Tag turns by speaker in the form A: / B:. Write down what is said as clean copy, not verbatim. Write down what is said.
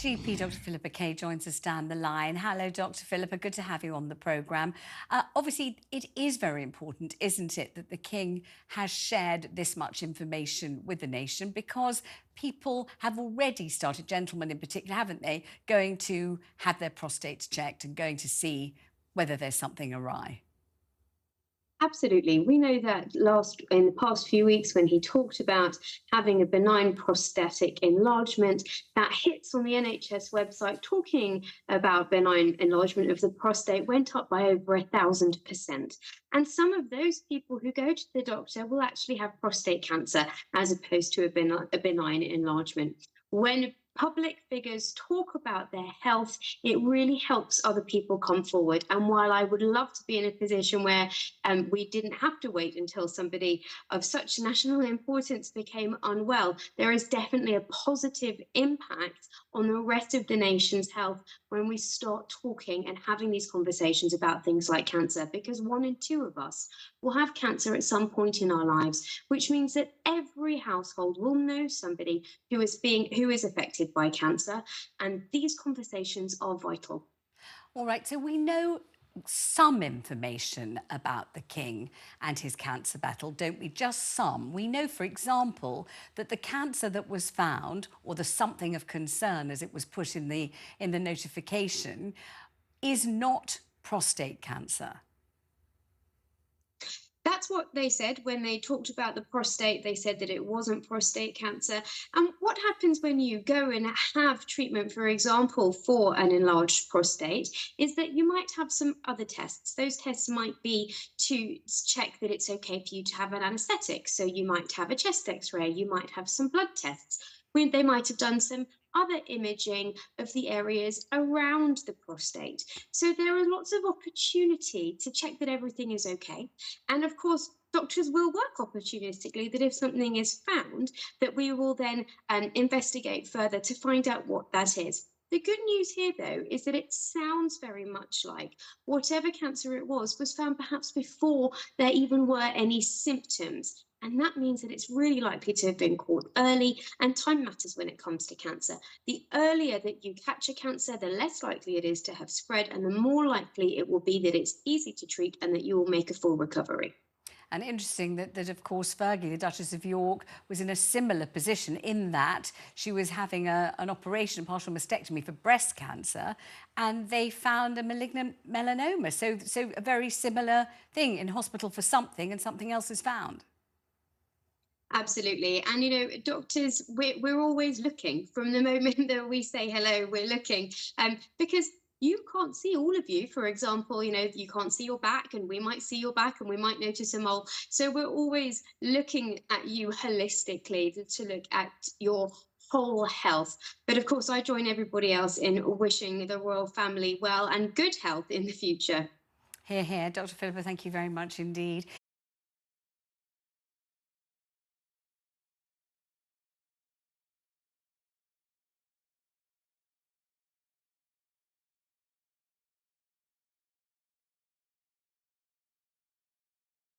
A: GP Dr. Philippa Kaye joins us down the line. Hello, Dr. Philippa. Good to have you on the programme. Obviously, it is very important, isn't it, that the King has shared this much information with the nation, because people have already started, gentlemen in particular, haven't they, going to have their prostates checked and going to see whether there's something awry.
B: Absolutely. We know that in the past few weeks, when he talked about having a benign prostatic enlargement, that hits on the NHS website talking about benign enlargement of the prostate went up by over 1,000%. And some of those people who go to the doctor will actually have prostate cancer as opposed to a benign enlargement. When public figures talk about their health, it really helps other people come forward. And while I would love to be in a position where we didn't have to wait until somebody of such national importance became unwell, there is definitely a positive impact on the rest of the nation's health when we start talking and having these conversations about things like cancer, because 1 in 2 of us will have cancer at some point in our lives, which means that every household will know somebody who is affected by cancer, and these conversations are vital.
A: All right, so we know some information about the King and his cancer battle, don't we? Just some. We know, for example, that the cancer that was found, or the something of concern as it was put in the notification, is not prostate cancer.
B: That's what they said when they talked about the prostate. They said that it wasn't prostate cancer. And what happens when you go and have treatment, for example, for an enlarged prostate, is that you might have some other tests. Those tests might be to check that it's okay for you to have an anesthetic. So you might have a chest X-ray, you might have some blood tests. They might have done some other imaging of the areas around the prostate. So there are lots of opportunity to check that everything is okay. And of course, doctors will work opportunistically, that if something is found, that we will then investigate further to find out what that is. The good news here, though, is that it sounds very much like whatever cancer it was found perhaps before there even were any symptoms. And that means that it's really likely to have been caught early, and time matters when it comes to cancer. The earlier that you catch a cancer, the less likely it is to have spread, and the more likely it will be that it's easy to treat and that you will make a full recovery.
A: And interesting that of course, Fergie, the Duchess of York, was in a similar position in that she was having an operation, partial mastectomy for breast cancer, and they found a malignant melanoma. So a very similar thing, in hospital for something and something else is found.
B: Absolutely. And, you know, doctors, we're always looking. From the moment that we say hello, we're looking. Because you can't see all of you. For example, you know, you can't see your back, and we might see your back and we might notice a mole. So we're always looking at you holistically to look at your whole health. But of course, I join everybody else in wishing the royal family well and good health in the future.
A: Hear, hear. Dr. Philippa, thank you very much indeed.